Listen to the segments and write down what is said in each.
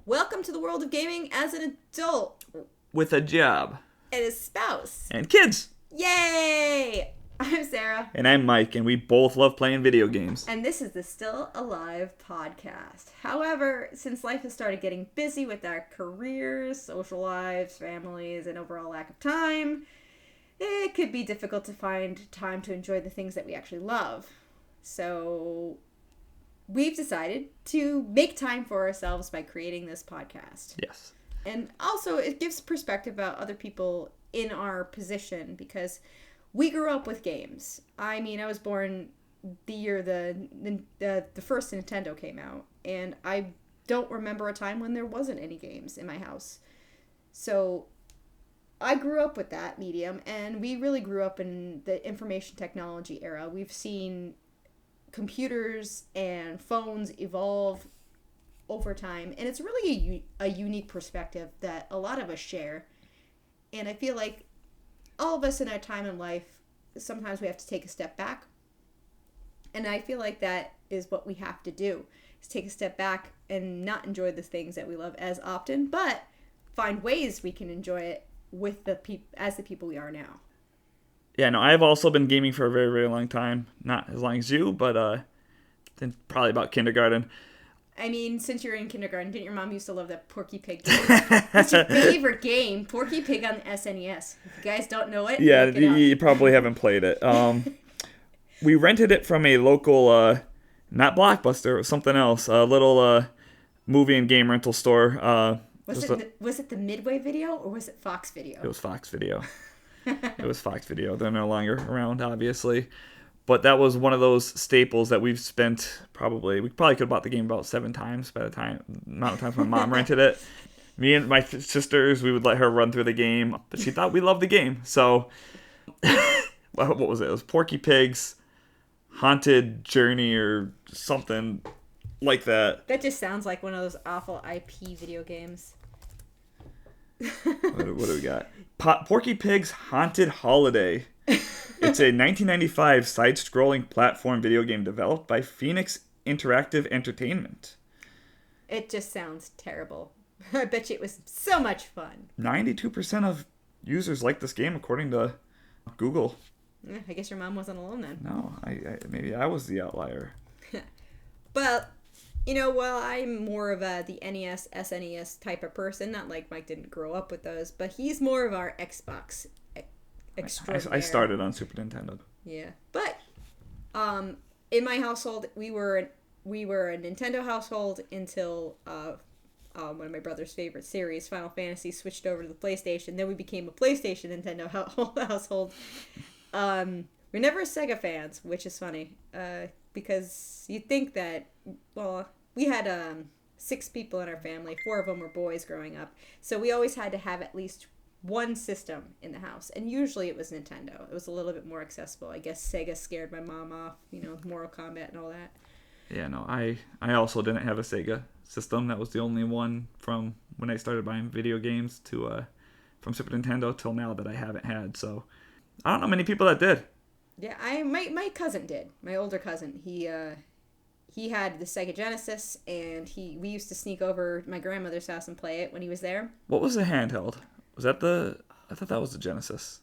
Welcome to the world of gaming as an adult. With a job. And a spouse. And kids. Yay! I'm Sarah. And I'm Mike, and we both love playing video games. And this is the Still Alive podcast. However, since life has started getting busy with our careers, social lives, families, and overall lack of time, it could be difficult to find time to enjoy the things that we actually love. So we've decided to make time for ourselves by creating this podcast. Yes. And also, it gives perspective about other people in our position because we grew up with games. I mean, I was born the year the first Nintendo came out, and I don't remember a time when there wasn't any games in my house. So I grew up with that medium, and we really grew up in the information technology era. We've seen computers and phones evolve over time, and it's really a unique perspective that a lot of us share. And I feel like all of us in our time in life, sometimes we have to take a step back, and I feel like that is what we have to do, is take a step back and not enjoy the things that we love as often, but find ways we can enjoy it with the people we are now. Yeah, no, I've also been gaming for a very, very long time. Not as long as you, but probably about kindergarten. I mean, since you're in kindergarten, didn't your mom used to love that Porky Pig game? What's your favorite game? Porky Pig on the SNES. If you guys don't know it, yeah, look it up. You probably haven't played it. We rented it from a local, not Blockbuster, it was something else, a little movie and game rental store. Was it the Midway Video or was it Fox Video? It was Fox Video. It was Fox Video. They're no longer around, obviously. But that was one of those staples that we've spent we probably could have bought the game about 7 times by the amount of times my mom rented it. Me and my sisters, we would let her run through the game, but she thought we loved the game. So, what was it? It was Porky Pig's Haunted Journey or something like that. That just sounds like one of those awful IP video games. What do we got? Porky Pig's Haunted Holiday. It's a 1995 side-scrolling platform video game developed by Phoenix Interactive Entertainment. It just sounds terrible. I bet you it was so much fun. 92% of users like this game, according to Google. I guess your mom wasn't alone then. No, maybe I was the outlier. Well, while I'm more of the NES, SNES type of person, not like Mike didn't grow up with those, but he's more of our Xbox extraordinaire. I started on Super Nintendo. Yeah, but in my household, we were a Nintendo household until one of my brother's favorite series, Final Fantasy, switched over to the PlayStation. Then we became a PlayStation Nintendo household. We're never Sega fans, which is funny, because you'd think that, well, we had 6 people in our family. 4 of them were boys growing up, so we always had to have at least one system in the house, and usually it was Nintendo. It was a little bit more accessible. I guess Sega scared my mom off, Mortal Kombat and all that. Yeah, no, I also didn't have a Sega system. That was the only one from when I started buying video games to from Super Nintendo till now that I haven't had. So I don't know many people that did. Yeah, my cousin did. My older cousin, he had the Sega Genesis, and we used to sneak over to my grandmother's house and play it when he was there. What was the handheld? Was that I thought that was the Genesis.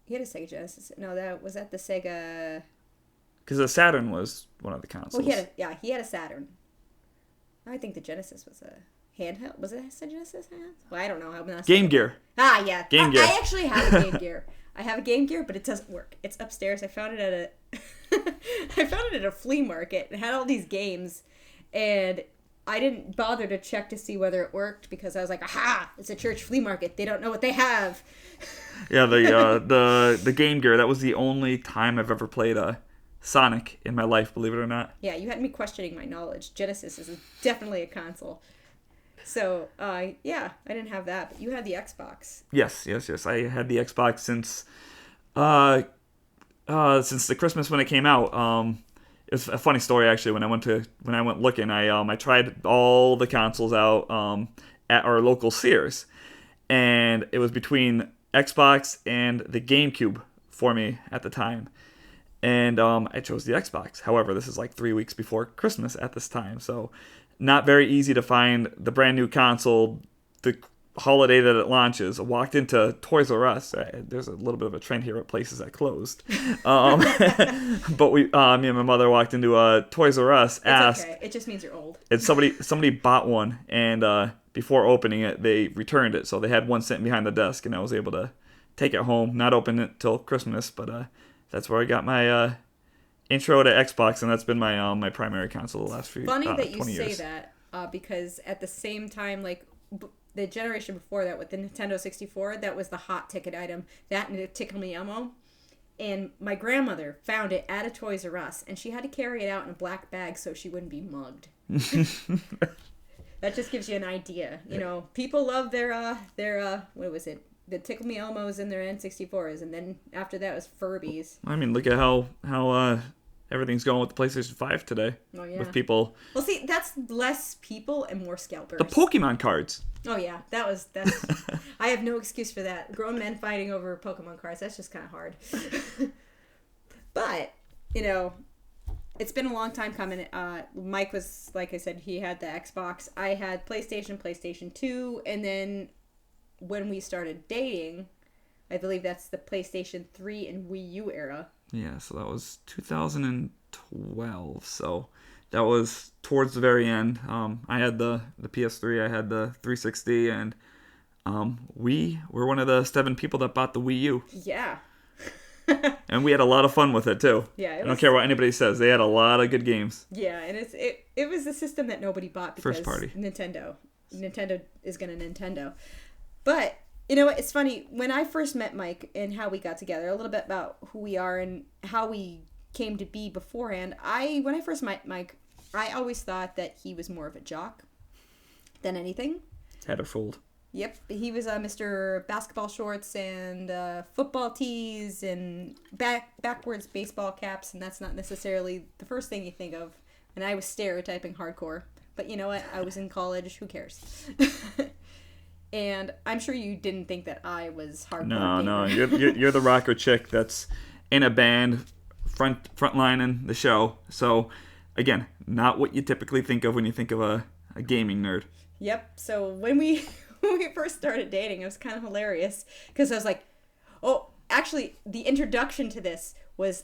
He had a Sega Genesis. No, was that the Sega... Because the Saturn was one of the consoles. Well, he had a Saturn. I think the Genesis was a handheld. Was it a Genesis handheld? Well, I don't know. I'm not Game Gear. Ah, yeah. Game Gear. I actually have a Game Gear. I have a Game Gear, but it doesn't work. It's upstairs. I found it at a flea market. It had all these games, and I didn't bother to check to see whether it worked because I was like, aha, it's a church flea market. They don't know what they have. Yeah, the Game Gear, that was the only time I've ever played Sonic in my life, believe it or not. Yeah, you had me questioning my knowledge. Genesis is definitely a console. So, yeah, I didn't have that, but you had the Xbox. Yes. I had the Xbox since the Christmas when it came out. It's a funny story actually. When I went looking, I tried all the consoles out at our local Sears, and it was between Xbox and the GameCube for me at the time. And I chose the Xbox. However, this is like 3 weeks before Christmas at this time, so not very easy to find the brand new console the holiday that it launches. I walked into Toys R Us. There's a little bit of a trend here at places that closed. But me and my mother walked into Toys R Us, asked. Okay. It just means you're old. And somebody bought one, and before opening it, they returned it. So they had one sitting behind the desk, and I was able to take it home, not open it till Christmas, but that's where I got my intro to Xbox, and that's been my my primary console the last few 20 years. Funny that you say that, because at the same time, like the generation before that with the Nintendo 64, that was the hot ticket item. That and the Tickle Me Elmo. And my grandmother found it at a Toys R Us, and she had to carry it out in a black bag so she wouldn't be mugged. That just gives you an idea. You know, people love their what was it? The Tickle Me Elmos and their N64s, and then after that was Furbies. I mean, look at how everything's going with the PlayStation 5 today. Oh, yeah. With people. Well, see, that's less people and more scalpers. The Pokemon cards. Oh, yeah. That's... I have no excuse for that. Grown men fighting over Pokemon cards, that's just kind of hard. But, you know, it's been a long time coming. Mike was, like I said, he had the Xbox. I had PlayStation 2, and then when we started dating, I believe that's the PlayStation 3 and Wii U era. Yeah, so that was 2012. So that was towards the very end. I had the PS3, I had the 360, and we were one of the 7 people that bought the Wii U. Yeah. And we had a lot of fun with it too. Yeah, I don't care what anybody says. They had a lot of good games. Yeah, and it was a system that nobody bought because first party. Nintendo is gonna Nintendo. But you know what? It's funny when I first met Mike and how we got together. A little bit about who we are and how we came to be beforehand. When I first met Mike, I always thought that he was more of a jock than anything. Had her fooled. Yep, he was Mr. Basketball shorts and football tees and backwards baseball caps, and that's not necessarily the first thing you think of. And I was stereotyping hardcore, but you know what? I was in college. Who cares? And I'm sure you didn't think that I was hardcore. No, you're the rocker chick that's in a band, frontlining the show. So, again, not what you typically think of when you think of a gaming nerd. Yep. So when we first started dating, it was kind of hilarious because I was like, oh, actually, the introduction to this was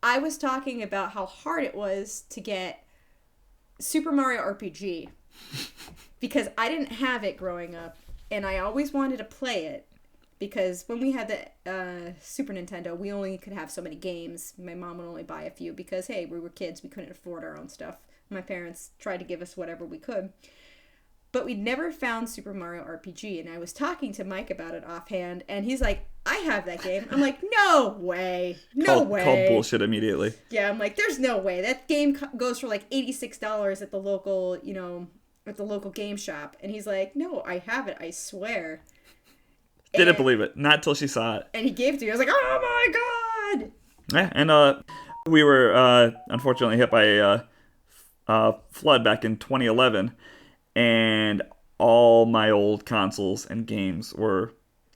I was talking about how hard it was to get Super Mario RPG because I didn't have it growing up. And I always wanted to play it because when we had the Super Nintendo, we only could have so many games. My mom would only buy a few because, hey, we were kids. We couldn't afford our own stuff. My parents tried to give us whatever we could. But we never found Super Mario RPG. And I was talking to Mike about it offhand. And he's like, I have that game. I'm like, no way. No way. Called bullshit immediately. Yeah, I'm like, there's no way. That game goes for like $86 at the local, at the local game shop. And he's like, no, I have it, I swear. Didn't believe it. Not till she saw it. And he gave it to me. I was like, oh my god. Yeah, and we were unfortunately hit by a flood back in 2011, and all my old consoles and games were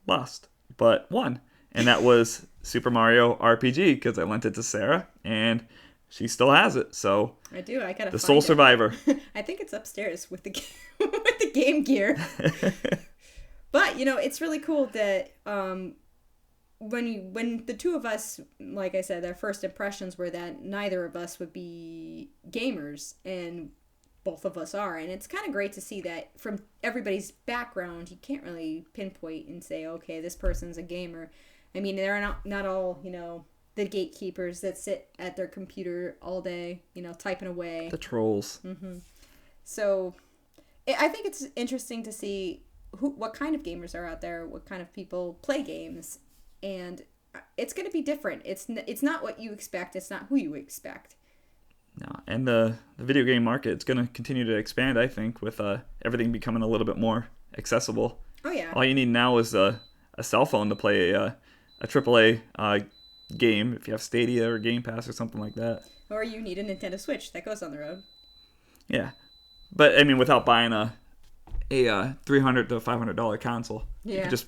lost but one, and that was Super Mario RPG because I lent it to Sarah, and she still has it. So I do. I gotta. The sole survivor. I think it's upstairs with the with the Game Gear. But it's really cool that when the two of us, like I said, our first impressions were that neither of us would be gamers, and both of us are, and it's kind of great to see that from everybody's background, you can't really pinpoint and say, okay, this person's a gamer. I mean, they're not all the gatekeepers that sit at their computer all day, typing away. The trolls. Mm-hmm. So I think it's interesting to see what kind of gamers are out there, what kind of people play games, and it's going to be different. It's not what you expect. It's not who you expect. No, and the video game market, it's going to continue to expand, I think, with everything becoming a little bit more accessible. Oh, yeah. All you need now is a cell phone to play a AAA game, if you have Stadia or Game Pass or something like that. Or you need a Nintendo Switch that goes on the road. Yeah. But, I mean, without buying a $300 to $500 console. Yeah. You could just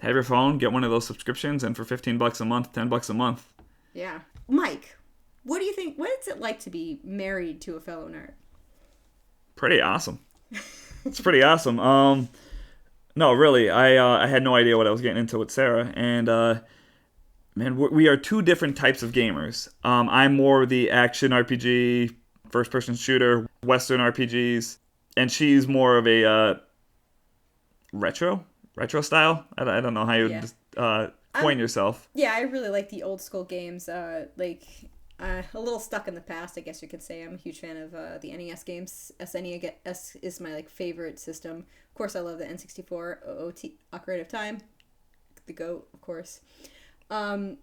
have your phone, get one of those subscriptions, and for $15 a month, $10 a month. Yeah. Mike, what do you think? What is it like to be married to a fellow nerd? pretty awesome. It's pretty awesome. No, really, I had no idea what I was getting into with Sarah, and man, we are two different types of gamers. I'm more the action RPG, first-person shooter, Western RPGs, and she's more of a retro style. I don't know how you coin yourself. Yeah, I really like the old school games. A little stuck in the past, I guess you could say. I'm a huge fan of the NES games. SNES is my favorite system. Of course, I love the N64, OOT, Ocarina of Time, the GOAT, of course. Of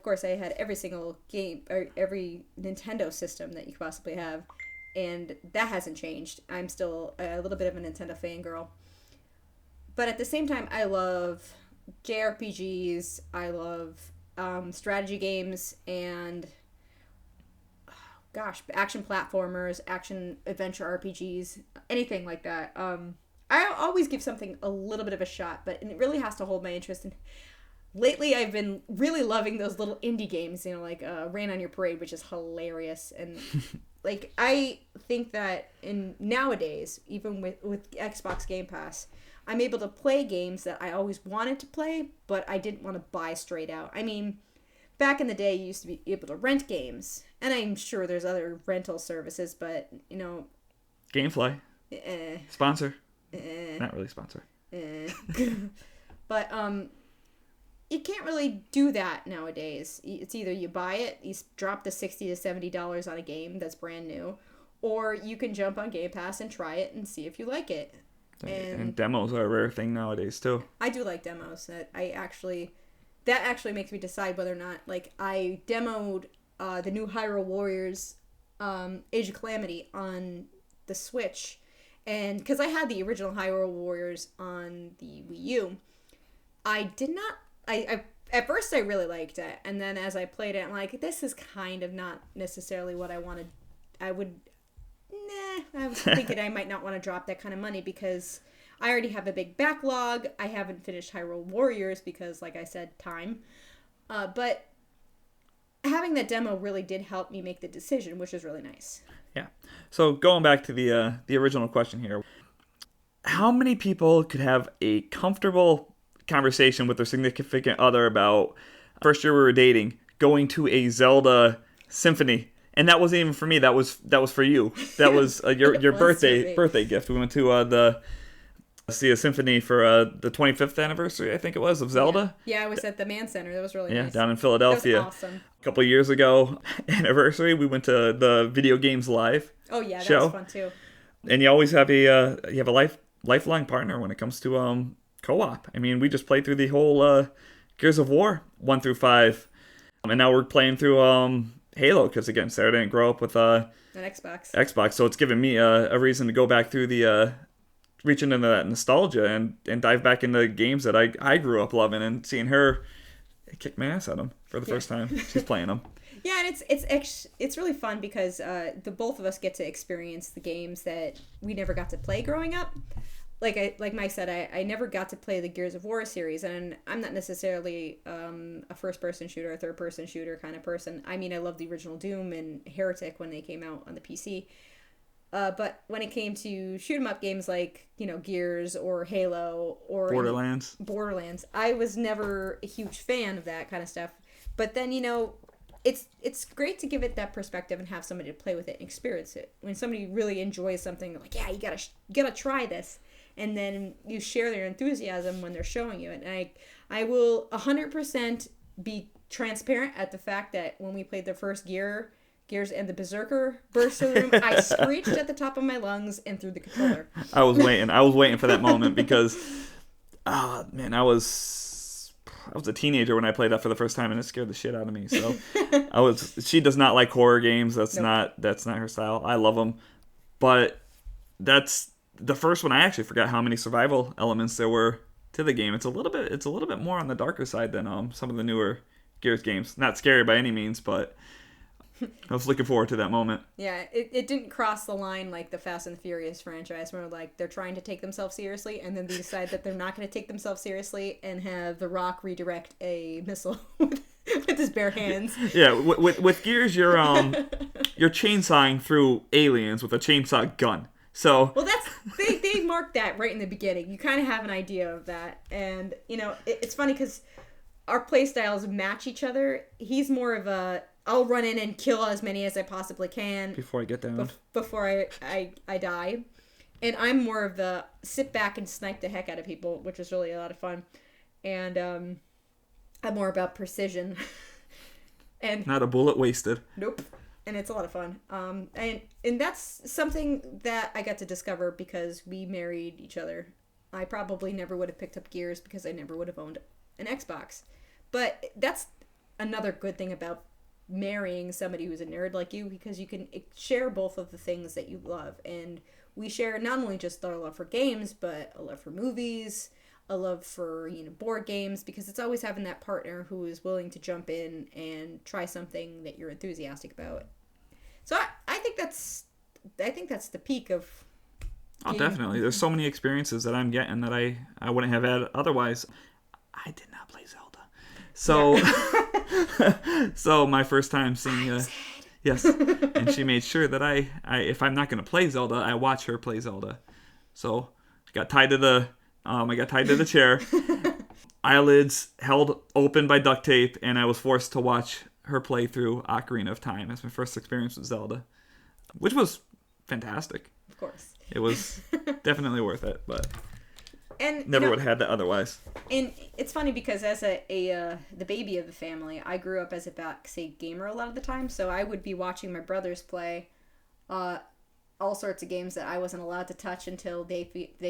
course, I had every single game or every Nintendo system that you could possibly have, and that hasn't changed. I'm still a little bit of a Nintendo fangirl. But at the same time, I love JRPGs. I love strategy games and action platformers, action adventure RPGs, anything like that. I always give something a little bit of a shot, but it really has to hold my interest. And lately, I've been really loving those little indie games, like Rain on Your Parade, which is hilarious. And I think that nowadays, even with Xbox Game Pass, I'm able to play games that I always wanted to play, but I didn't want to buy straight out. I mean, back in the day, you used to be able to rent games, and I'm sure there's other rental services, but, Gamefly. Sponsor. Not really sponsor. But, you can't really do that nowadays. It's either you buy it, you drop the $60 to $70 on a game that's brand new, or you can jump on Game Pass and try it and see if you like it. And demos are a rare thing nowadays too. I do like demos. That actually makes me decide whether or not I demoed the new Hyrule Warriors Age of Calamity on the Switch, and because I had the original Hyrule Warriors on the Wii U, I did not. I at first I really liked it, and then as I played it, I'm like, this is kind of not necessarily what I wanted. I was thinking I might not want to drop that kind of money because I already have a big backlog. I haven't finished Hyrule Warriors because, like I said, time. But having that demo really did help me make the decision, which is really nice. Yeah. So going back to the original question here, how many people could have a comfortable conversation with their significant other about first year we were dating, going to a Zelda symphony? And that wasn't even for me. That was for you. That was your birthday gift. We went to see a symphony for the 25th anniversary, I think it was, of Zelda. Yeah, I was at the Mann Center. That was really nice. Yeah, down in Philadelphia. That was awesome. A couple of years ago, anniversary, we went to the Video Games Live. Oh yeah, that show. was fun too. And you always have a lifelong partner when it comes to co-op. I mean, we just played through the whole Gears of War 1 through 5, and now we're playing through Halo because again, Sarah didn't grow up with an Xbox, so it's given me a reason to go back through the reaching into that nostalgia and dive back into games that I grew up loving and seeing her kick my ass at them for the first time. She's playing them. Yeah, and it's really fun because the both of us get to experience the games that we never got to play growing up. Like Mike said, I never got to play the Gears of War series, and I'm not necessarily a first-person shooter, a third-person shooter kind of person. I mean, I love the original Doom and Heretic when they came out on the PC. But when it came to shoot-'em-up games like, Gears or Halo or Borderlands, I was never a huge fan of that kind of stuff. But then, it's great to give it that perspective and have somebody to play with it and experience it. When somebody really enjoys something, they're like, yeah, you gotta try this. And then you share their enthusiasm when they're showing you it. And I will 100% be transparent at the fact that when we played the first Gears and the Berserker burst through the room, I screeched at the top of my lungs and threw the controller. I was waiting for that moment because, man, I was a teenager when I played that for the first time, and it scared the shit out of me. So she does not like horror games. That's not her style. I love them, but that's the first one. I actually forgot how many survival elements there were to the game. It's a little bit more on the darker side than some of the newer Gears games. Not scary by any means, but I was looking forward to that moment. Yeah, it didn't cross the line like the Fast and the Furious franchise where they're trying to take themselves seriously and then they decide that they're not going to take themselves seriously and have The Rock redirect a missile with his bare hands. Yeah, with Gears, you're you're chainsawing through aliens with a chainsaw gun. So well, they marked that right in the beginning. You kind of have an idea of that, and it's funny because our play styles match each other. He's more of a I'll run in and kill as many as I possibly can before I get down, before I die, and I'm more of the sit back and snipe the heck out of people, which is really a lot of fun, and I'm more about precision, and not a bullet wasted. Nope. And it's a lot of fun. And that's something that I got to discover because we married each other. I probably never would have picked up Gears because I never would have owned an Xbox. But that's another good thing about marrying somebody who's a nerd like you, because you can share both of the things that you love. And we share not only just our love for games, but a love for movies, a love for board games, because it's always having that partner who is willing to jump in and try something that you're enthusiastic about. So I think that's the peak of Oh, definitely. There's so many experiences that I'm getting that I wouldn't have had otherwise. I did not play Zelda. So so my first time seeing yes, and she made sure that I if I'm not going to play Zelda, I watch her play Zelda. So I got tied to the chair, eyelids held open by duct tape, and I was forced to watch her play through Ocarina of Time. That's my first experience with Zelda, which was fantastic. Of course. It was definitely worth it, but and never would have had that otherwise. And it's funny because as the baby of the family, I grew up as a backseat gamer a lot of the time, so I would be watching my brothers play all sorts of games that I wasn't allowed to touch until they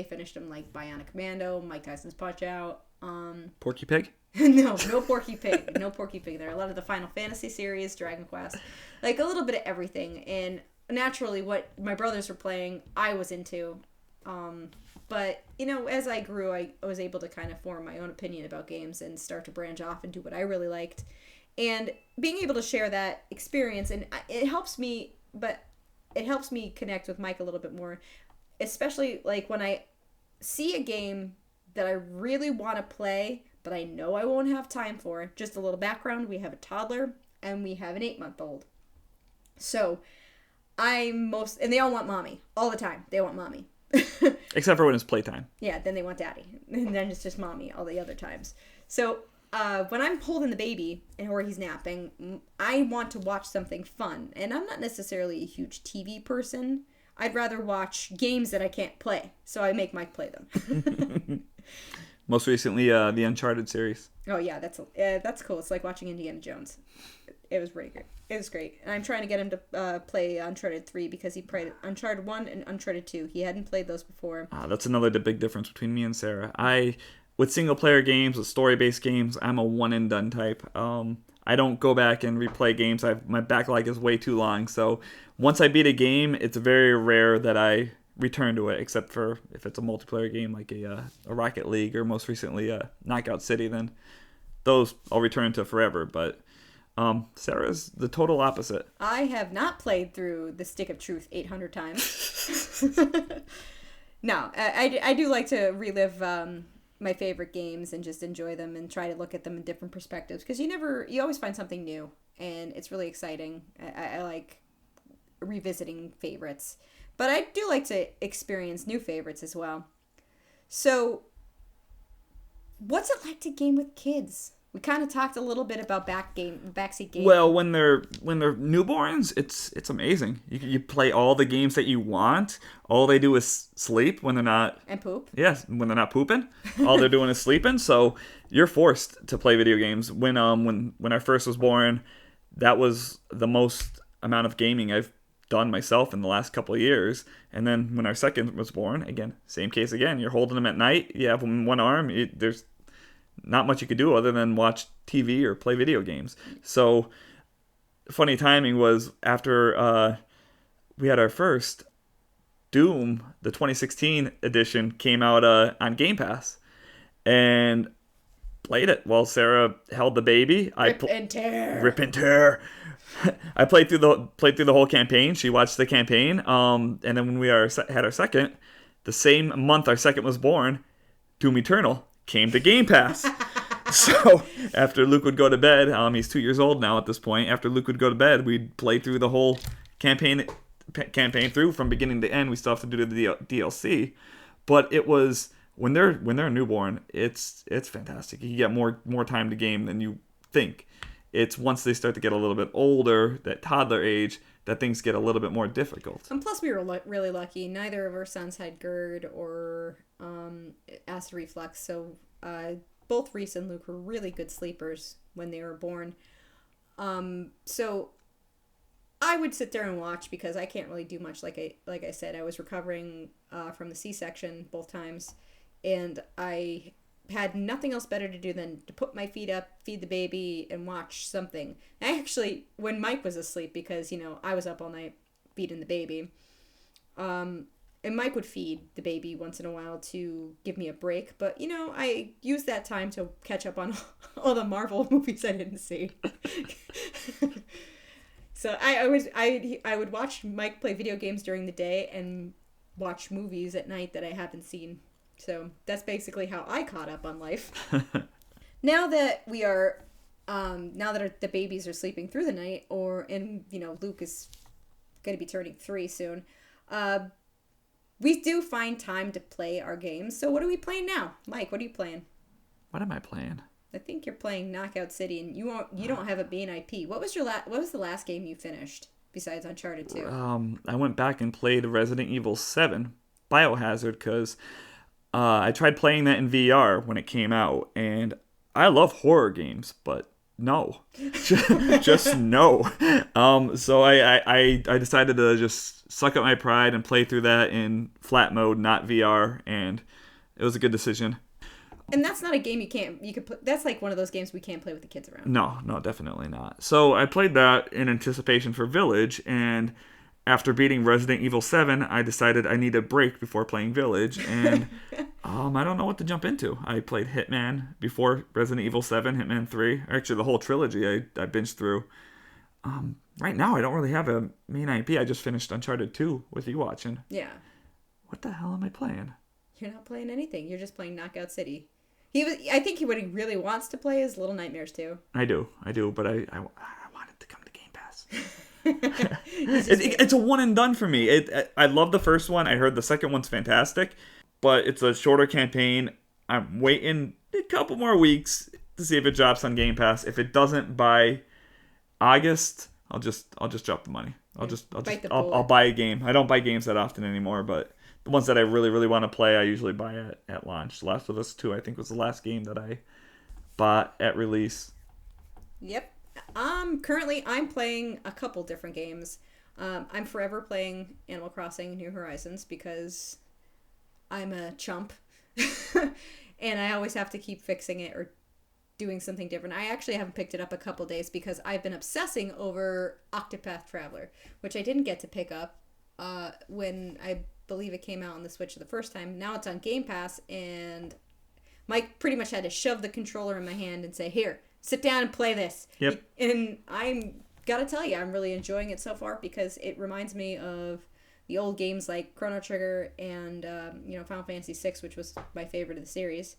finished them, like Bionic Commando, Mike Tyson's Punch-Out. Porky Pig? No Porky Pig. No Porky Pig there. A lot of the Final Fantasy series, Dragon Quest, like a little bit of everything. And naturally, what my brothers were playing, I was into. But as I grew, I was able to kind of form my own opinion about games and start to branch off and do what I really liked. And being able to share that experience, and it helps me, but it helps me connect with Mike a little bit more, especially like when I see a game that I really want to play, but I know I won't have time for. Just a little background: we have a toddler and we have an 8-month-old. So and they all want mommy all the time. They want mommy. Except for when it's playtime. Yeah, then they want daddy. And then it's just mommy all the other times. So when I'm holding the baby or he's napping, I want to watch something fun. And I'm not necessarily a huge TV person. I'd rather watch games that I can't play. So I make Mike play them. Most recently, the Uncharted series. Oh, yeah, that's cool. It's like watching Indiana Jones. It was pretty great. It was great. And I'm trying to get him to play Uncharted 3 because he played Uncharted 1 and Uncharted 2. He hadn't played those before. That's another big difference between me and Sarah. With single-player games, with story-based games, I'm a one-and-done type. I don't go back and replay games. My backlog is way too long. So once I beat a game, it's very rare that I return to it, except for if it's a multiplayer game like a Rocket League or most recently Knockout City. Then those I'll return to forever. But Sarah's the total opposite. I have not played through the Stick of Truth 800 times. No, I do like to relive my favorite games and just enjoy them and try to look at them in different perspectives, because you always find something new, and it's really exciting. I like revisiting favorites, but I do like to experience new favorites as well. So what's it like to game with kids? We kind of talked a little bit about backseat games. Well, when they're newborns, it's amazing. You play all the games that you want. All they do is sleep when they're not... And poop. Yes, when they're not pooping. All they're doing is sleeping. So you're forced to play video games. When our first was born, that was the most amount of gaming I've done myself in the last couple of years. And then when our second was born, again, same case again. You're holding them at night. You have them in one arm. There's not much you could do other than watch TV or play video games. So funny timing was after we had our first, Doom, the 2016 edition, came out on Game Pass, and played it while Sarah held the baby. Rip and tear. Rip and tear. I played through the whole campaign. She watched the campaign. And then when we had our second, the same month our second was born, Doom Eternal came to Game Pass. So after Luke would go to bed, he's 2 years old now at this point. After Luke would go to bed, we'd play through the whole campaign through from beginning to end. We still have to do the DLC, but it was when they're a newborn, it's fantastic. You get more time to game than you think. It's once they start to get a little bit older, that toddler age, that things get a little bit more difficult. And plus, we were really lucky. Neither of our sons had GERD or acid reflux, so both Reese and Luke were really good sleepers when they were born. So I would sit there and watch because I can't really do much. Like I said, I was recovering from the C-section both times, and I had nothing else better to do than to put my feet up, feed the baby, and watch something. I actually, when Mike was asleep, because, I was up all night feeding the baby, and Mike would feed the baby once in a while to give me a break, but, I used that time to catch up on all the Marvel movies I didn't see. So I would watch Mike play video games during the day and watch movies at night that I haven't seen. So that's basically how I caught up on life. Now that we are, the babies are sleeping through the night, Luke is going to be turning 3 soon, we do find time to play our games. So what are we playing now? Mike, what are you playing? What am I playing? I think you're playing Knockout City, and you don't have a main IP. What was the last game you finished besides Uncharted 2? I went back and played Resident Evil 7 Biohazard because I tried playing that in VR when it came out, and I love horror games, but no, just no. So I decided to just suck up my pride and play through that in flat mode, not VR, and it was a good decision. And that's not a game you could play. That's like one of those games we can't play with the kids around. No, definitely not. So I played that in anticipation for Village, and after beating Resident Evil 7, I decided I need a break before playing Village, and I don't know what to jump into. I played Hitman before Resident Evil 7, Hitman 3. Actually, the whole trilogy I binged through. Right now, I don't really have a main IP. I just finished Uncharted 2 with you watching. Yeah. What the hell am I playing? You're not playing anything. You're just playing Knockout City. I think what he really wants to play is Little Nightmares 2. I do, but I want it to come to Game Pass. It's a one and done for me. I love the first one. I heard the second one's fantastic, but it's a shorter campaign. I'm waiting a couple more weeks to see if it drops on Game Pass. If it doesn't by August, I'll just drop the money. I'll buy a game. I don't buy games that often anymore, but the ones that I really, really want to play, I usually buy at launch. Last of Us 2, I think, was the last game that I bought at release. Yep. Currently, I'm playing a couple different games. I'm forever playing Animal Crossing New Horizons because I'm a chump. And I always have to keep fixing it or doing something different. I actually haven't picked it up a couple days because I've been obsessing over Octopath Traveler, which I didn't get to pick up when I believe it came out on the Switch the first time. Now it's on Game Pass, and Mike pretty much had to shove the controller in my hand and say, "Here, sit down and play this." Yep. And I'm gotta tell you, I'm really enjoying it so far because it reminds me of the old games like Chrono Trigger and Final Fantasy VI, which was my favorite of the series.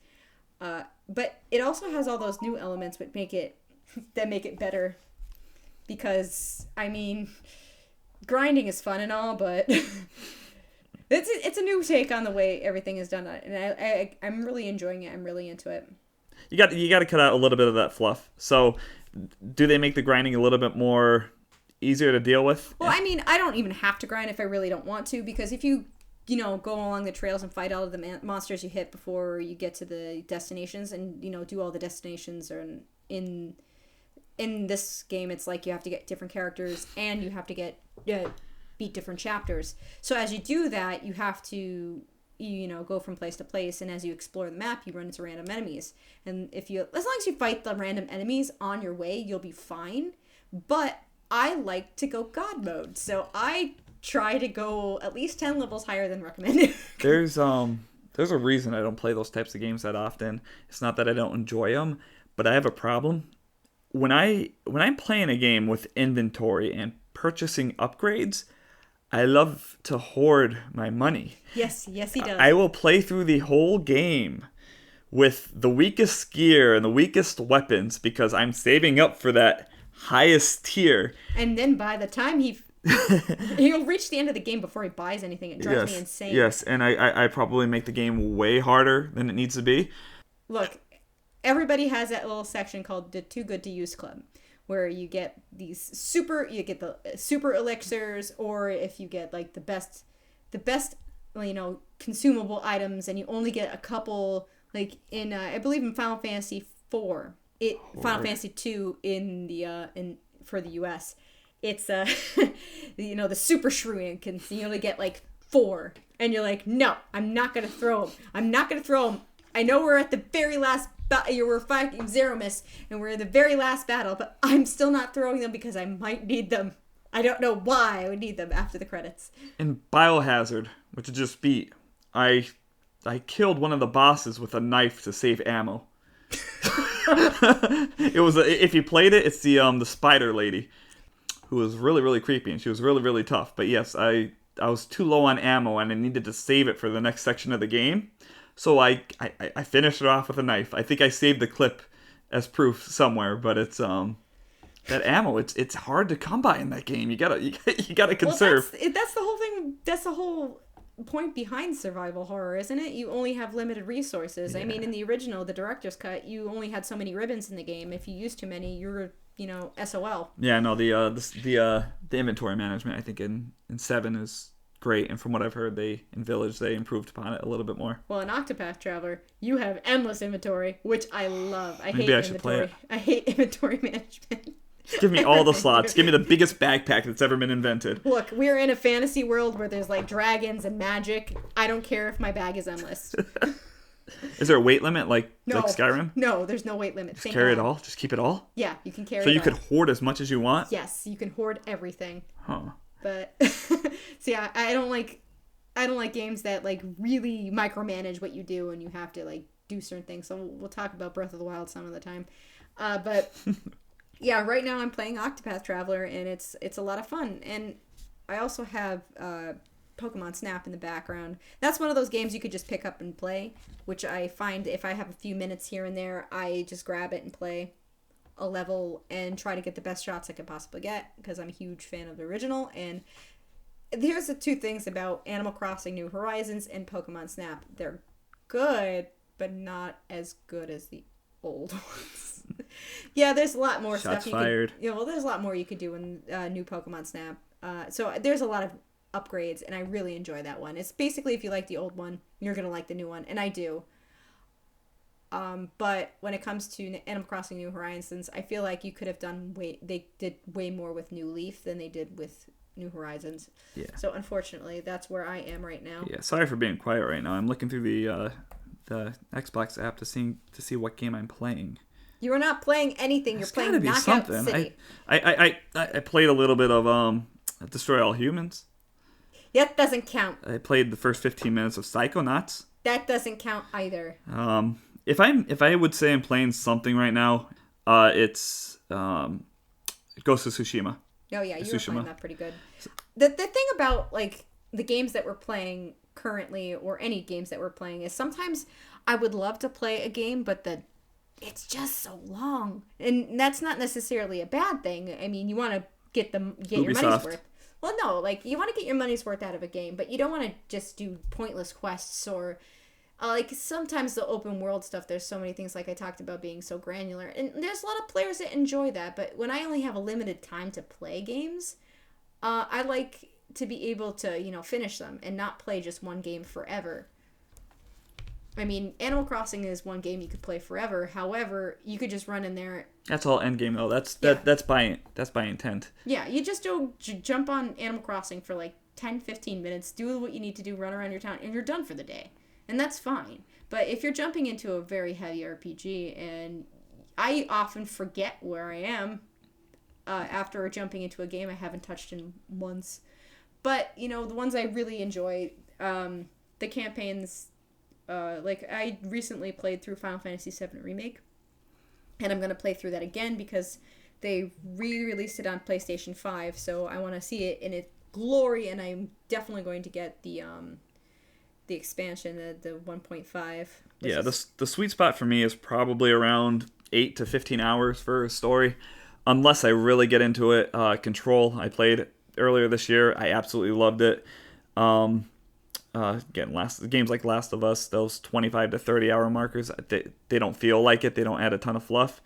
But it also has all those new elements that make it better. Because grinding is fun and all, but it's a new take on the way everything is done, and I'm really enjoying it. I'm really into it. You got to cut out a little bit of that fluff. So, do they make the grinding a little bit more easier to deal with? Well, I don't even have to grind if I really don't want to, because if you go along the trails and fight all of the monsters you hit before you get to the destinations, and do all the destinations, or in this game, it's like you have to get different characters and you have to beat different chapters. So as you do that, you have to go from place to place, and as you explore the map, you run into random enemies. And as long as you fight the random enemies on your way, you'll be fine. But I like to go God mode, so I try to go at least 10 levels higher than recommended. There's a reason I don't play those types of games that often. It's not that I don't enjoy them, but I have a problem. When I'm playing a game with inventory and purchasing upgrades, I love to hoard my money. Yes, he does. I will play through the whole game with the weakest gear and the weakest weapons because I'm saving up for that highest tier. And then by the time He'll reach the end of the game before he buys anything. It drives me insane. Yes, and I probably make the game way harder than it needs to be. Look, everybody has that little section called the Too Good to Use Club, where you get you get the super elixirs, or if you get like the best, consumable items, and you only get a couple, like in I believe in Final Fantasy 4, Final Fantasy 2 in the for the US. It's the super shroom can you only get like 4, and you're like, no, I'm not gonna throw them. I know we're at the very last we're fighting Zeromus, and we're in the very last battle, but I'm still not throwing them because I might need them. I don't know why I would need them after the credits. In Biohazard, which I just beat, I killed one of the bosses with a knife to save ammo. It was if you played it, it's the spider lady, who was really, really creepy, and she was really, really tough. But yes, I was too low on ammo, and I needed to save it for the next section of the game. So I finished it off with a knife. I think I saved the clip as proof somewhere, but it's that ammo. It's hard to come by in that game. You gotta conserve. Well, that's the whole thing. That's the whole point behind survival horror, isn't it? You only have limited resources. Yeah. I mean, in the original, the director's cut, you only had so many ribbons in the game. If you used too many, you're SOL. Yeah, no, the inventory management, I think in 7 is great, and from what I've heard, in Village they improved upon it a little bit more. Well, in Octopath Traveler, you have endless inventory, which I love. Maybe I should play it. I hate inventory management. Give me all the slots. Give me the biggest backpack that's ever been invented. Look, we're in a fantasy world where there's like dragons and magic. I don't care if my bag is endless. Is there a weight limit like Skyrim? No, there's no weight limit. Just carry it all? Just keep it all? Yeah, you can carry it all. So you all. could hoard as much as you want? Yes, you can hoard everything. Huh. But so yeah, I don't like games that like really micromanage what you do and you have to like do certain things. So we'll talk about Breath of the Wild some of the time. But yeah, right now I'm playing Octopath Traveler, and it's a lot of fun. And I also have Pokemon Snap in the background. That's one of those games you could just pick up and play, which I find if I have a few minutes here and there, I just grab it and play a level and try to get the best shots I could possibly get, because I'm a huge fan of the original. And here's the two things about Animal Crossing New Horizons and Pokemon Snap. They're good, but not as good as the old ones. Yeah, there's a lot more Shots stuff. Fired. There's a lot more you could do in new Pokemon Snap. So there's a lot of upgrades, and I really enjoy that one. It's basically if you like the old one, you're gonna like the new one, and I do. But when it comes to Animal Crossing New Horizons, I feel like you could have done they did way more with New Leaf than they did with New Horizons. Yeah. So unfortunately, that's where I am right now. Yeah. Sorry for being quiet right now. I'm looking through the Xbox app to see what game I'm playing. You are not playing anything. You're playing Knockout City. I played a little bit of Destroy All Humans. That doesn't count. I played the first 15 minutes of Psychonauts. That doesn't count either. If I would say I'm playing something right now, it's Ghost of Tsushima. Oh yeah, you were playing that pretty good. The thing about like the games that we're playing currently, or any games that we're playing, is sometimes I would love to play a game, but it's just so long, and that's not necessarily a bad thing. I mean, you want to get your money's worth. Well, no, like you want to get your money's worth out of a game, but you don't want to just do pointless quests or like sometimes the open world stuff. There's so many things like I talked about being so granular, and there's a lot of players that enjoy that. But when I only have a limited time to play games, I like to be able to finish them and not play just one game forever. I mean, Animal Crossing is one game you could play forever. However, you could just run in there. That's all end game though. That's by intent. Yeah, you just jump on Animal Crossing for like 10-15 minutes, do what you need to do, run around your town, and you're done for the day. And that's fine. But if you're jumping into a very heavy RPG, and I often forget where I am after jumping into a game I haven't touched in months. But, the ones I really enjoy, the campaigns. Like I recently played through Final Fantasy VII Remake, and I'm going to play through that again because they re-released it on PlayStation 5, so I want to see it in its glory, and I'm definitely going to get the expansion, the 1.5. Yeah, the sweet spot for me is probably around 8 to 15 hours for a story, unless I really get into it. Control, I played earlier this year. I absolutely loved it. Again, games like Last of Us, those 25 to 30 hour markers, they don't feel like it. They don't add a ton of fluff.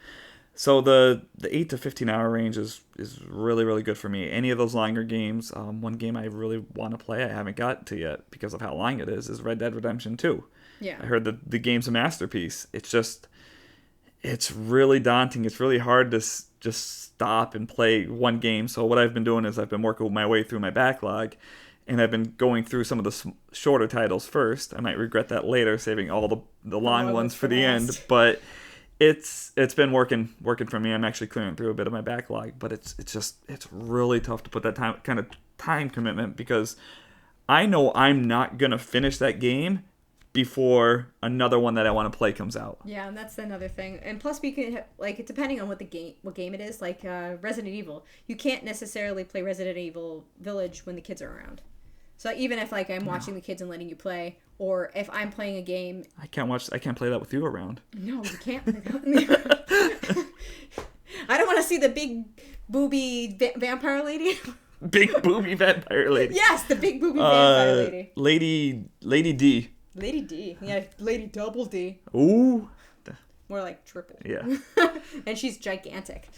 So the 8 to 15 hour range is really, really good for me. Any of those longer games, one game I really want to play, I haven't got to yet because of how long it is Red Dead Redemption 2. Yeah. I heard the game's a masterpiece. It's really daunting. It's really hard to just stop and play one game. So what I've been doing is I've been working my way through my backlog, and I've been going through some of the shorter titles first. I might regret that later, saving all the long ones for the end. But it's been working for me. I'm actually clearing through a bit of my backlog, but it's really tough to put that kind of time commitment, because I know I'm not gonna finish that game before another one that I want to play comes out. Yeah, and that's another thing. And plus, we can like, depending on what game it is, like Resident Evil, you can't necessarily play Resident Evil Village when the kids are around. So even if like I'm watching the kids and letting you play, or if I'm playing a game, I can't play that with you around. No, you can't play that. I don't want to see the big booby vampire lady. Big booby vampire lady. Yes, the big booby vampire lady. Lady D. Lady D. Yeah, Lady Double D. Ooh. More like triple. Yeah. And she's gigantic.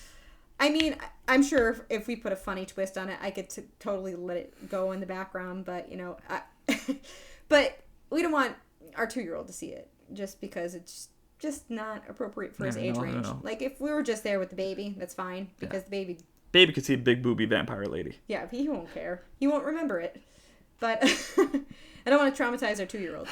I mean, I'm sure if we put a funny twist on it, I could totally let it go in the background, but, you know, but we don't want our 2-year-old to see it just because it's just not appropriate for his age range. No. Like, if we were just there with the baby, that's fine, because the baby could see a big booby vampire lady. Yeah, he won't care. He won't remember it. But I don't want to traumatize our 2-year-old.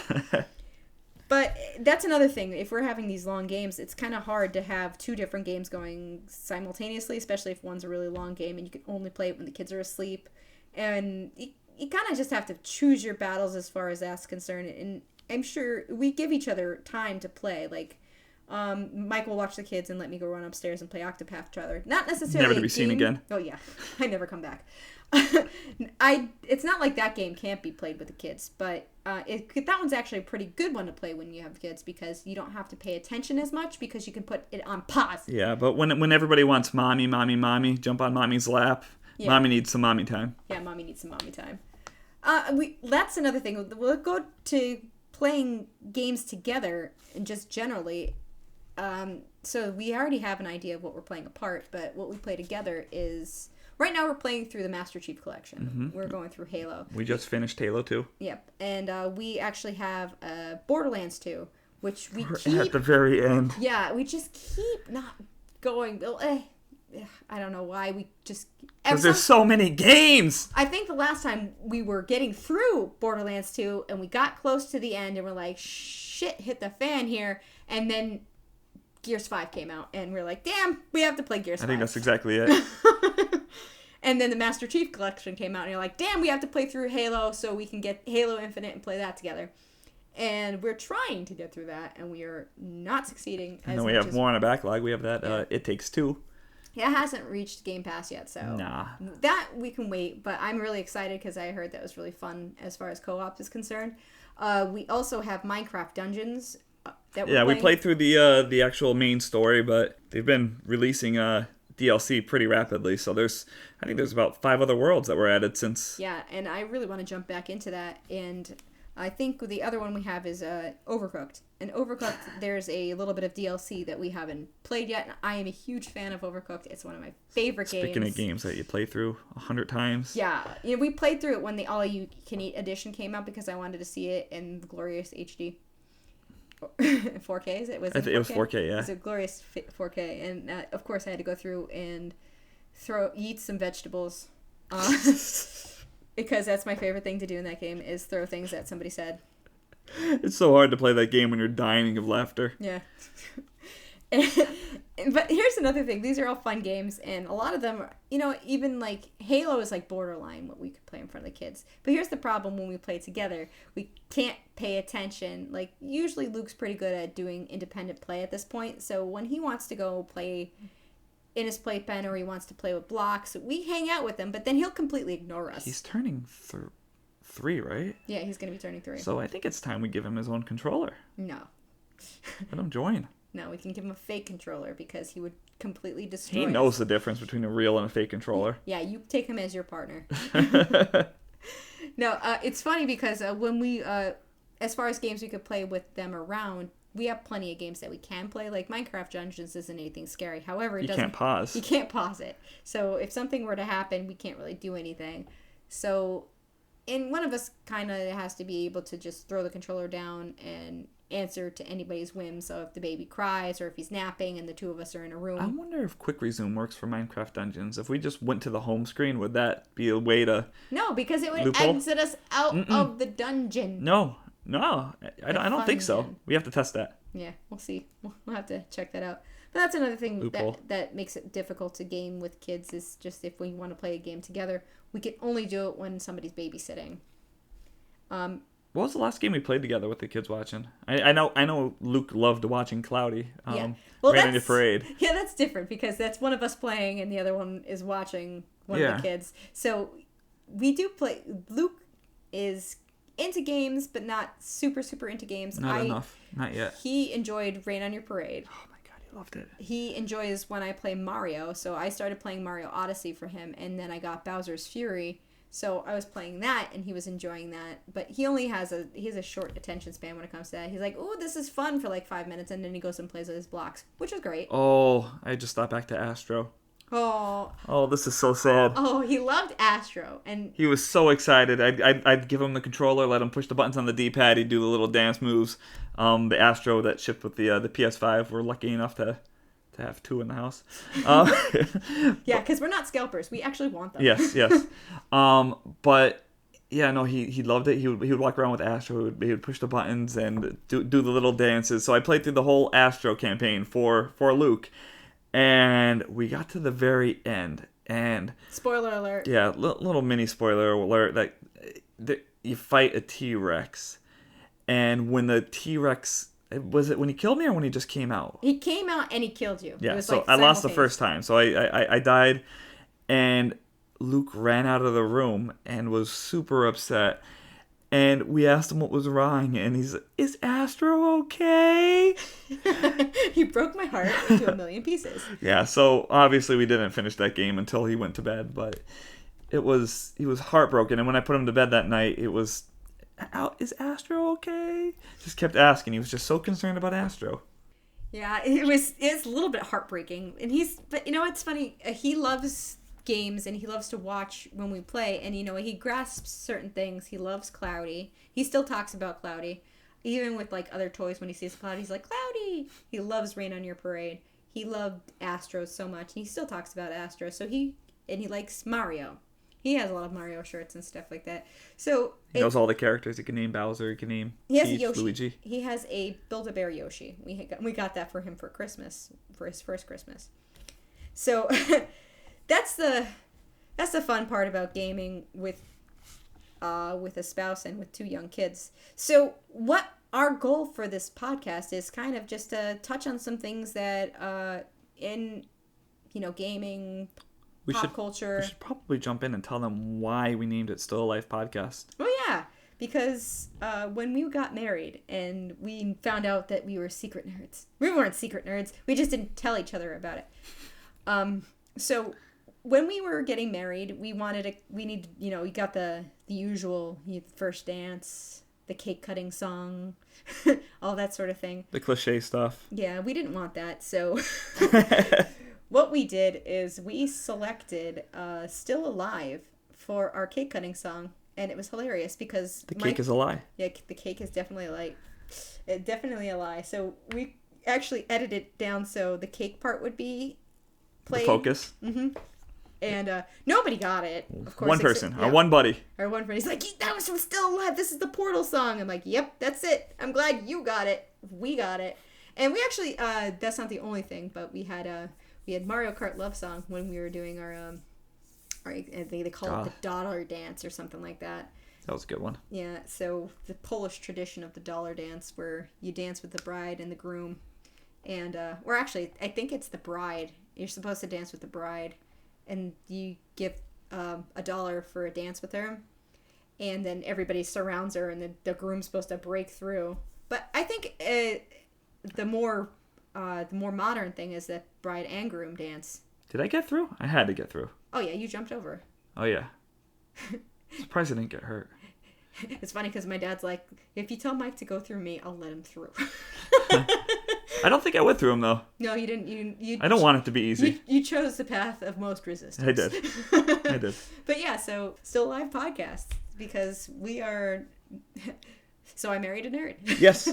But that's another thing. If we're having these long games, it's kind of hard to have 2 different games going simultaneously, especially if one's a really long game and you can only play it when the kids are asleep. And you kind of just have to choose your battles as far as that's concerned. And I'm sure we give each other time to play. Like, Mike will watch the kids and let me go run upstairs and play Octopath Traveler. Not necessarily never to be seen again. Oh, yeah. I never come back. It's not like that game can't be played with the kids, but that one's actually a pretty good one to play when you have kids, because you don't have to pay attention as much because you can put it on pause. Yeah, but when everybody wants mommy, jump on mommy's lap. Yeah. Mommy needs some mommy time. Yeah, mommy needs some mommy time. That's another thing. We'll go to playing games together and just generally. So we already have an idea of what we're playing apart, but what we play together is... Right now we're playing through the Master Chief Collection. Mm-hmm. We're going through Halo. We just finished Halo 2. Yep. And we actually have Borderlands 2, which we're at the very end. Yeah, we just keep not going. I don't know why. We just... Because there's so many games! I think the last time we were getting through Borderlands 2, and we got close to the end, and we're like, shit, hit the fan here. And then Gears 5 came out, and we're like, damn, we have to play Gears 5. I think that's exactly it. And then the Master Chief Collection came out, and you're like, damn, we have to play through Halo so we can get Halo Infinite and play that together. And we're trying to get through that, and we are not succeeding. And then we have more on a backlog. We have that It Takes Two. Yeah, it hasn't reached Game Pass yet, so nah. That we can wait. But I'm really excited because I heard that was really fun as far as co-op is concerned. We also have Minecraft Dungeons. We played through the actual main story, but they've been releasing DLC pretty rapidly. So I think there's about 5 other worlds that were added since. Yeah, and I really want to jump back into that. And I think the other one we have is Overcooked. And Overcooked, there's a little bit of DLC that we haven't played yet. And I am a huge fan of Overcooked. It's one of my favorite games. Speaking of games that you play through 100 times. Yeah, we played through it when the All You Can Eat edition came out because I wanted to see it in glorious HD. 4K, is it? Was it 4K? It was 4K, yeah. It was a glorious 4K. And, of course, I had to go through and eat some vegetables. Because that's my favorite thing to do in that game is throw things that somebody said. It's so hard to play that game when you're dying of laughter. Yeah. But here's another thing. These are all fun games, and a lot of them, even like Halo is like borderline what we could play in front of the kids. But here's the problem when we play together. We can't pay attention. Like, usually Luke's pretty good at doing independent play at this point. So when he wants to go play in his playpen or he wants to play with blocks, we hang out with him, but then he'll completely ignore us. He's turning 3, right? Yeah, he's going to be turning 3. So I think it's time we give him his own controller. No. Let him join. No, we can give him a fake controller because he would completely destroy He us. knows the difference between a real and a fake controller. Yeah, you take him as your partner. No, it's funny because when we, as far as games we could play with them around, we have plenty of games that we can play. Like Minecraft Dungeons isn't anything scary. However, You can't pause. You can't pause it. So if something were to happen, we can't really do anything. So, and one of us kind of has to be able to just throw the controller down and answer to anybody's whim. So if the baby cries or if he's napping and the two of us are in a room. I wonder if quick resume works for Minecraft Dungeons. If we just went to the home screen, would that be a way to... No, because it would loophole? exit us out of the dungeon. No, I don't think so. Dungeon. We have to test that. Yeah, we'll see. We'll have to check that out. But that's another thing Loophole. that makes it difficult to game with kids is just if we want to play a game together, we can only do it when somebody's babysitting. What was the last game we played together with the kids watching? I know Luke loved watching Cloudy. Yeah. Well, Ran in the parade. Yeah, that's different because that's one of us playing and the other one is watching one of the kids. So we do play. Luke is into games, but not super into games. Not enough. Not yet. He enjoyed Rain on Your Parade. Oh my god, he loved it. He enjoys when I play Mario, so I started playing Mario Odyssey for him, and then I got Bowser's Fury, so I was playing that, and he was enjoying that. But he has a short attention span when it comes to that. He's like, "Oh, this is fun" for like 5 minutes, and then he goes and plays with his blocks, which is great. Oh, I just thought back to Astro. Oh, this is so sad. Oh, he loved Astro, and He was so excited. I'd give him the controller, let him push the buttons on the D-pad. He'd do the little dance moves. The Astro that shipped with the PS5, we're lucky enough to have two in the house. yeah, because we're not scalpers. We actually want them. Yes. But yeah, no, he loved it. He would walk around with Astro. He would push the buttons and do the little dances. So I played through the whole Astro campaign for Luke. And we got to the very end, and spoiler alert. Yeah, little mini spoiler alert that you fight a T-Rex, and when the T-Rex, was it when he killed me or when he just came out? He came out and he killed you. Yeah, so I lost the first time, so I died, and Luke ran out of the room and was super upset. And we asked him what was wrong, and he's like, "Is Astro okay?" He broke my heart into a million pieces. Yeah, so obviously we didn't finish that game until he went to bed, but he was heartbroken. And when I put him to bed that night, it was, "Is Astro okay?" Just kept asking. He was just so concerned about Astro. Yeah, it's a little bit heartbreaking. But you know what's funny? He loves games and he loves to watch when we play, and he grasps certain things. He loves Cloudy. He still talks about Cloudy, even with like other toys. When he sees Cloudy, he's like, "Cloudy." He loves Rain on Your Parade. He loved Astro so much, and he still talks about Astro. So he likes Mario. He has a lot of Mario shirts and stuff like that. So he knows all the characters. He can name Bowser. He can name Peach, Yoshi. Luigi. He has a Build-A-Bear Yoshi. We got that for him for Christmas, for his first Christmas. So that's the fun part about gaming with a spouse and with two young kids. So what our goal for this podcast is kind of just to touch on some things that in gaming, pop culture. We should probably jump in and tell them why we named it Still Alive Podcast. Oh yeah, because when we got married and we found out that we were secret nerds. We weren't secret nerds. We just didn't tell each other about it. So when we were getting married, we got the usual first dance, the cake cutting song, all that sort of thing. The cliche stuff. Yeah, we didn't want that. So what we did is we selected Still Alive for our cake cutting song, and it was hilarious because the cake is a lie. Yeah, the cake is definitely a lie. So we actually edited it down so the cake part would be played. The focus. Mm-hmm. And nobody got it. Of course, one person, our one buddy. Our one friend. He's like, "That was from Still Alive. This is the Portal song." I'm like, "Yep, that's it. I'm glad you got it. We got it." And we actually, that's not the only thing, but we had Mario Kart Love Song when we were doing our they call it the dollar dance or something like that. That was a good one. Yeah. So the Polish tradition of the dollar dance, where you dance with the bride and the groom, and or actually, I think it's the bride. You're supposed to dance with the bride. And you give $1 for a dance with her, and then everybody surrounds her, and the groom's supposed to break through. But I think the more the more modern thing is the bride and groom dance. Did I get through? I had to get through. Oh yeah, you jumped over. Oh yeah. Surprised I didn't get hurt. It's funny because my dad's like, if you tell Mike to go through me, I'll let him through. I don't think I went through them though. No, you didn't. You I don't want it to be easy. You chose the path of most resistance. I did. I did. But yeah, so still live podcast because we are. So I married a nerd. Yes.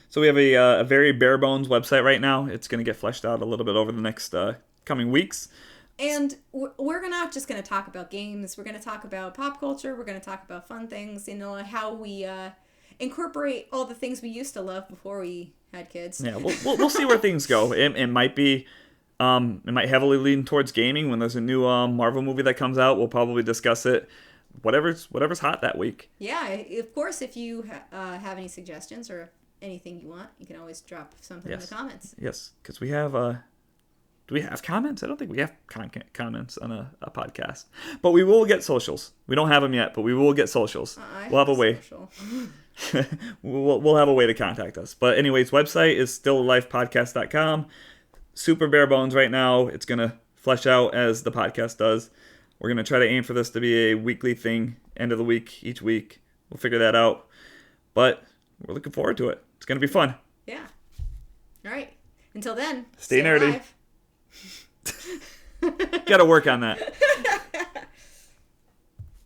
So we have a very bare bones website right now. It's going to get fleshed out a little bit over the next coming weeks. And we're not just going to talk about games. We're going to talk about pop culture. We're going to talk about fun things. How we incorporate all the things we used to love before we had kids. Yeah, we'll see where things go. It might be, it might heavily lean towards gaming. When there's a new Marvel movie that comes out, we'll probably discuss it. Whatever's hot that week. Yeah, of course. If you have any suggestions or anything you want, you can always drop something in the comments. Yes, because we have. Do we have comments? I don't think we have comments on a podcast. But we will get socials. We don't have them yet, but we will get socials. We'll have a way. we'll have a way to contact us. But anyways, website is stilllifepodcast.com. Super bare bones right now. It's going to flesh out as the podcast does. We're going to try to aim for this to be a weekly thing, end of the week, each week. We'll figure that out. But we're looking forward to it. It's going to be fun. Yeah. All right. Until then, stay nerdy. Got to work on that.